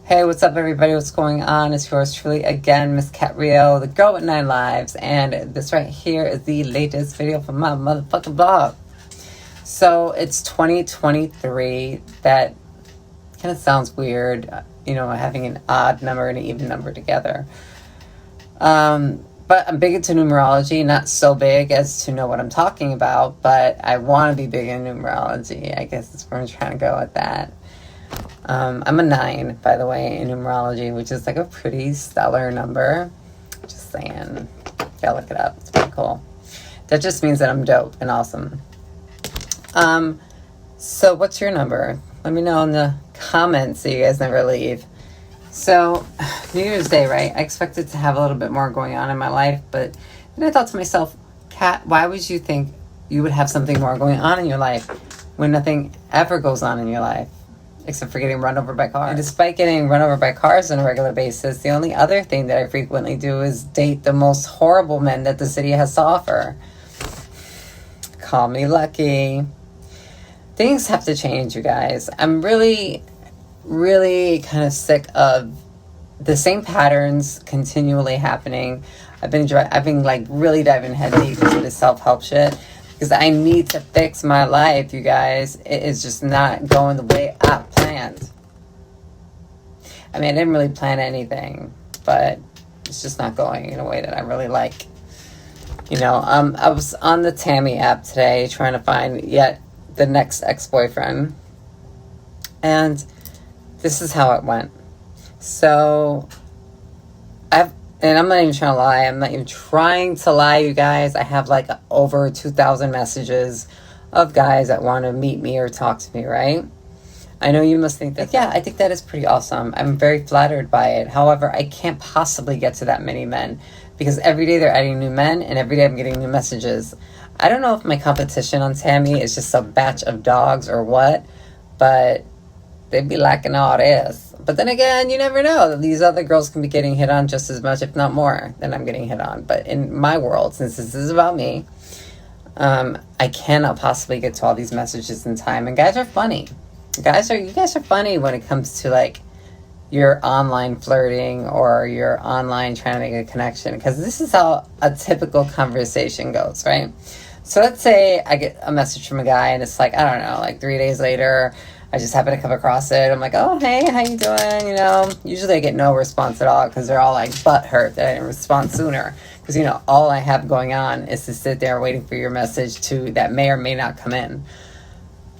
Hey, what's up, everybody? What's going on? It's yours truly again, Miss Cat Rio, the girl with 9 lives, and this right here is the latest video from my motherfucking blog. So it's 2023. That kind of sounds weird, having an odd number and an even number together. But I'm big into numerology, not so big as to know what I'm talking about, but I want to be big in numerology. I guess that's where I'm trying to go with that. I'm a 9, by the way, in numerology, which is like a pretty stellar number. Just saying. Gotta look it up. It's pretty cool. That just means that I'm dope and awesome. So what's your number? Let me know in the comments so you guys never leave. So, New Year's Day, right? I expected to have a little bit more going on in my life, but then I thought to myself, Kat, why would you think you would have something more going on in your life when nothing ever goes on in your life? Except for getting run over by cars. And despite getting run over by cars on a regular basis, the only other thing that I frequently do is date the most horrible men that the city has to offer. Call me lucky. Things have to change, you guys. I'm really, really kind of sick of the same patterns continually happening. I've been like really diving head deep into this self-help shit. Because I need to fix my life, you guys. It is just not going the way I planned. I mean, I didn't really plan anything, but it's just not going in a way that I really like. I was on the Tammy app today trying to find yet the next ex-boyfriend. And this is how it went. So, and I'm not even trying to lie. I'm not even trying to lie, you guys. I have like over 2,000 messages of guys that want to meet me or talk to me, right? I know you must think that, yeah, I think that is pretty awesome. I'm very flattered by it. However, I can't possibly get to that many men because every day they're adding new men and every day I'm getting new messages. I don't know if my competition on Tammy is just a batch of dogs or what, but they'd be lacking all this. But then again, you never know. These other girls can be getting hit on just as much, if not more, than I'm getting hit on. But in my world, since this is about me, I cannot possibly get to all these messages in time. And guys are funny. You guys are funny when it comes to like your online flirting or your online trying to make a connection. Because this is how a typical conversation goes, right? So let's say I get a message from a guy and it's like, I don't know, like 3 days later, I just happen to come across it. I'm like, oh, hey, how you doing? Usually I get no response at all because they're all like butthurt that I didn't respond sooner. Because, all I have going on is to sit there waiting for your message that may or may not come in.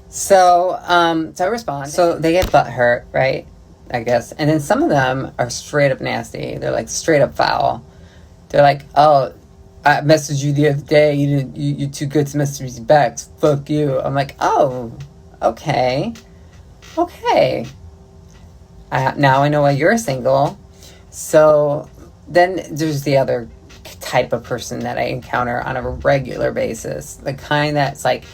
So I respond. So they get butthurt, right? I guess. And then some of them are straight up nasty. They're like straight up foul. They're like, oh, I messaged you the other day. You're too good to message me back. Fuck you. I'm like, oh, okay. Okay. Now I know why you're single. So then there's the other type of person that I encounter on a regular basis. The kind that's like,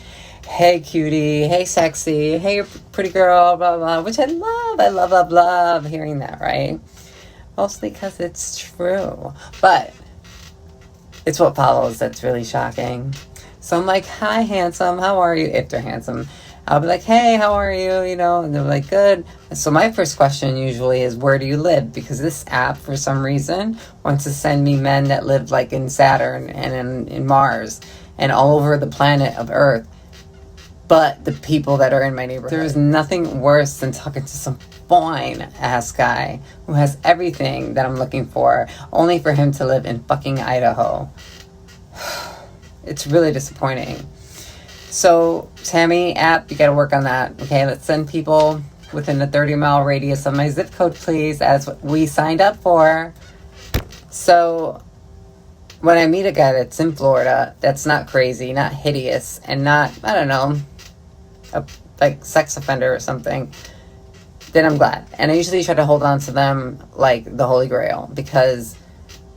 hey cutie, hey sexy, hey pretty girl, blah, blah, which I love. I love hearing that, right? Mostly because it's true. But it's what follows that's really shocking. So I'm like, hi handsome, how are you? If they're handsome. I'll be like, hey, how are you? And they're like, good. So my first question usually is, where do you live? Because this app, for some reason, wants to send me men that live like in Saturn and in Mars and all over the planet of Earth. But the people that are in my neighborhood. There is nothing worse than talking to some fine-ass guy who has everything that I'm looking for, only for him to live in fucking Idaho. It's really disappointing. So, Tammy app, you gotta work on that. Okay, let's send people within a 30-mile radius of my zip code, please, as what we signed up for. So, when I meet a guy that's in Florida, that's not crazy, not hideous, and not, I don't know, a like sex offender or something, then I'm glad. And I usually try to hold on to them like the Holy Grail because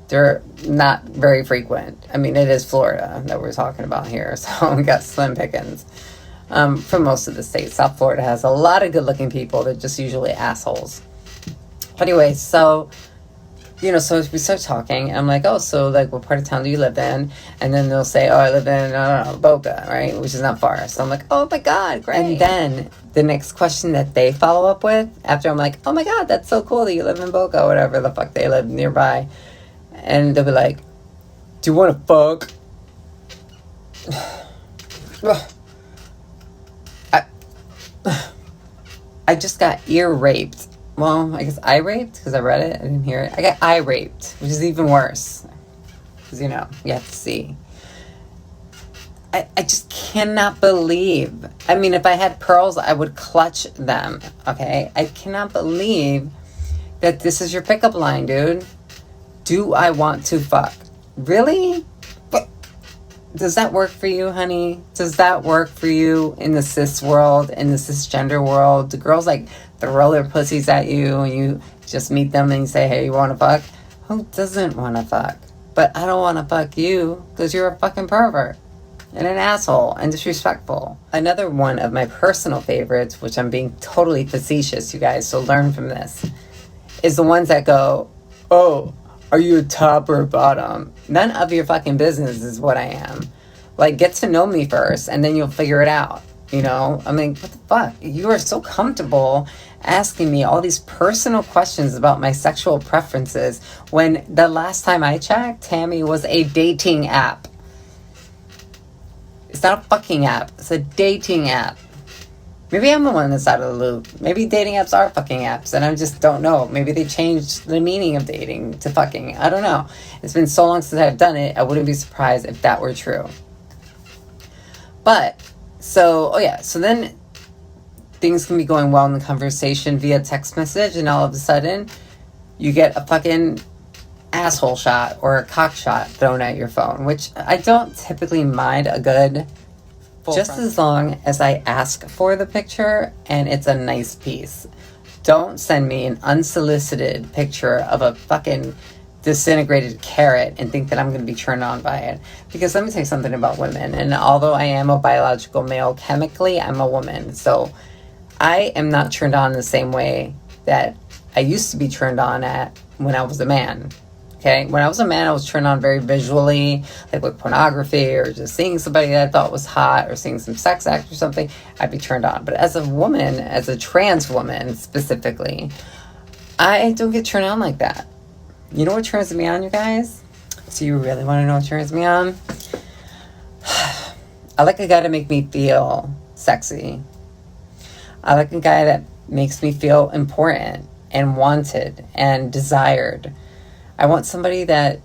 they're not very frequent. I mean, it is Florida that we're talking about here, so we got slim pickings. For most of the states, South Florida has a lot of good-looking people. They're just usually assholes. Anyway, so so we start talking, and I'm like, oh, so, like, what part of town do you live in? And then they'll say, oh, I live in, I don't know, Boca, right? Which is not far. So I'm like, oh, my God, great. And then the next question that they follow up with, after I'm like, oh, my God, that's so cool that you live in Boca, whatever the fuck they live nearby. And they'll be like, do you want to fuck? I just got ear raped. Well, I guess I raped because I read it. I didn't hear it. I got eye raped, which is even worse. Because, you have to see. I just cannot believe. I mean, if I had pearls, I would clutch them. Okay? I cannot believe that this is your pickup line, dude. Do I want to fuck? Really? Does that work for you, honey? Does that work for you in the cis world, in the cisgender world? Do girls, like, throw their pussies at you and you just meet them and you say, hey, you want to fuck? Who doesn't want to fuck? But I don't want to fuck you because you're a fucking pervert and an asshole and disrespectful. Another one of my personal favorites, which I'm being totally facetious, you guys, so learn from this, is the ones that go, oh, are you a top or a bottom? None of your fucking business is what I am. Like, get to know me first, and then you'll figure it out, I mean, what the fuck? You are so comfortable asking me all these personal questions about my sexual preferences when the last time I checked, Tammy was a dating app. It's not a fucking app. It's a dating app. Maybe I'm the one that's out of the loop. Maybe dating apps are fucking apps, and I just don't know. Maybe they changed the meaning of dating to fucking. I don't know. It's been so long since I've done it, I wouldn't be surprised if that were true. But, so then things can be going well in the conversation via text message, and all of a sudden, you get a fucking asshole shot or a cock shot thrown at your phone, which I don't typically mind a good... Just as long as I ask for the picture and it's a nice piece. Don't send me an unsolicited picture of a fucking disintegrated carrot and think that I'm going to be turned on by it. Because let me tell you something about women. And although I am a biological male, chemically, I'm a woman. So I am not turned on the same way that I used to be turned on at when I was a man. Okay, when I was a man, I was turned on very visually, like with pornography or just seeing somebody that I thought was hot or seeing some sex act or something, I'd be turned on. But as a woman, as a trans woman specifically, I don't get turned on like that. You know what turns me on, you guys? So you really want to know what turns me on? I like a guy to make me feel sexy. I like a guy that makes me feel important and wanted and desired. I want somebody that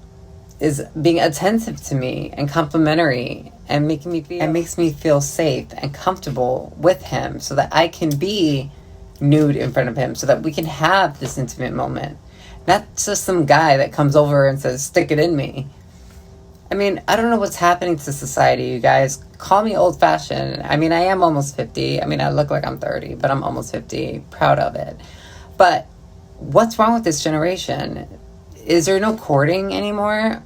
is being attentive to me and complimentary and makes me feel safe and comfortable with him so that I can be nude in front of him so that we can have this intimate moment. Not just some guy that comes over and says, stick it in me. I mean, I don't know what's happening to society, you guys. Call me old-fashioned. I mean, I am almost 50. I mean, I look like I'm 30, but I'm almost 50. Proud of it. But what's wrong with this generation? Is there no courting anymore?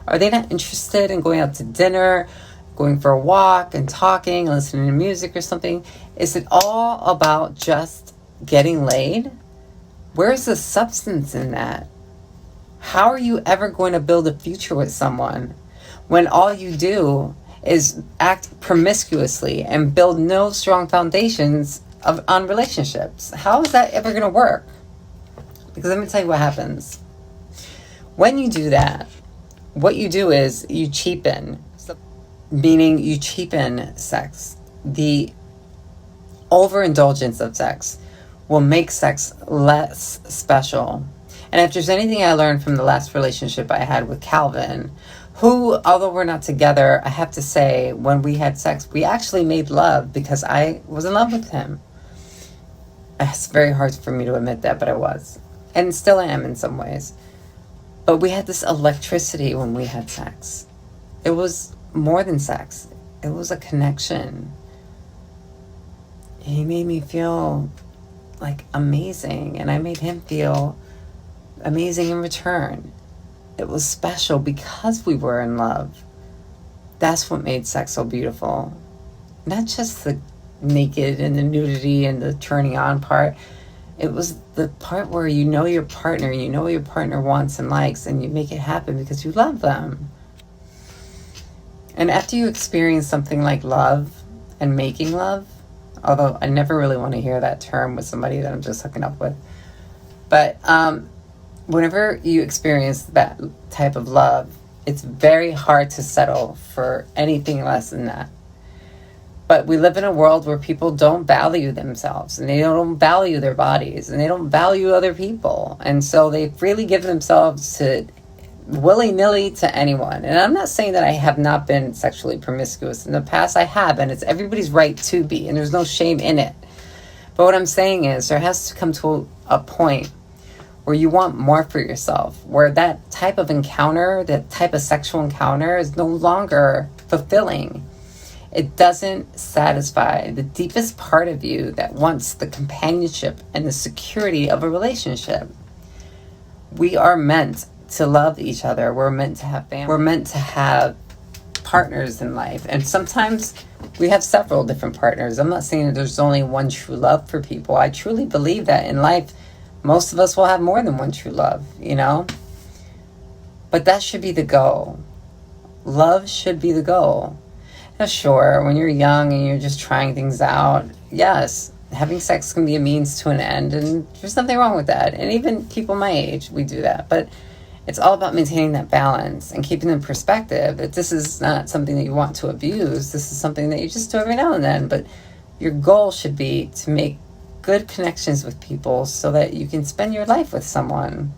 Are they not interested in going out to dinner, going for a walk and talking, listening to music or something? Is it all about just getting laid? Where's the substance in that? How are you ever going to build a future with someone when all you do is act promiscuously and build no strong foundations on relationships? How is that ever going to work? Because let me tell you what happens. When you do that, what you do is you cheapen, meaning you cheapen sex. The overindulgence of sex will make sex less special. And if there's anything I learned from the last relationship I had with Calvin, who, although we're not together, I have to say, when we had sex, we actually made love because I was in love with him. It's very hard for me to admit that, but I was. And still am in some ways. But we had this electricity when we had sex. It was more than sex. It was a connection. He made me feel like amazing, and I made him feel amazing in return. It was special because we were in love. That's what made sex so beautiful. Not just the naked and the nudity and the turning on part. It was the part where you know your partner, you know what your partner wants and likes, and you make it happen because you love them. And after you experience something like love and making love, although I never really want to hear that term with somebody that I'm just hooking up with, but whenever you experience that type of love, it's very hard to settle for anything less than that. But we live in a world where people don't value themselves, and they don't value their bodies, and they don't value other people. And so they freely give themselves to willy-nilly to anyone. And I'm not saying that I have not been sexually promiscuous. In the past, I have, and it's everybody's right to be, and there's no shame in it. But what I'm saying is there has to come to a point where you want more for yourself, where that type of encounter, that type of sexual encounter is no longer fulfilling. It doesn't satisfy the deepest part of you that wants the companionship and the security of a relationship. We are meant to love each other. We're meant to have family. We're meant to have partners in life. And sometimes we have several different partners. I'm not saying that there's only one true love for people. I truly believe that in life, most of us will have more than one true love, you know? But that should be the goal. Love should be the goal. Now, sure, when you're young and you're just trying things out, yes, having sex can be a means to an end, and there's nothing wrong with that. And even people my age, we do that. But it's all about maintaining that balance and keeping in perspective that this is not something that you want to abuse. This is something that you just do every now and then. But your goal should be to make good connections with people so that you can spend your life with someone.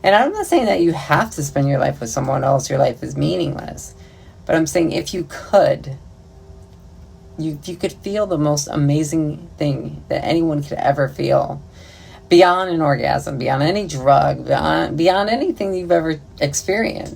And I'm not saying that you have to spend your life with someone else. Your life is meaningless. But I'm saying if you could, you could feel the most amazing thing that anyone could ever feel. Beyond an orgasm, beyond any drug, beyond anything you've ever experienced.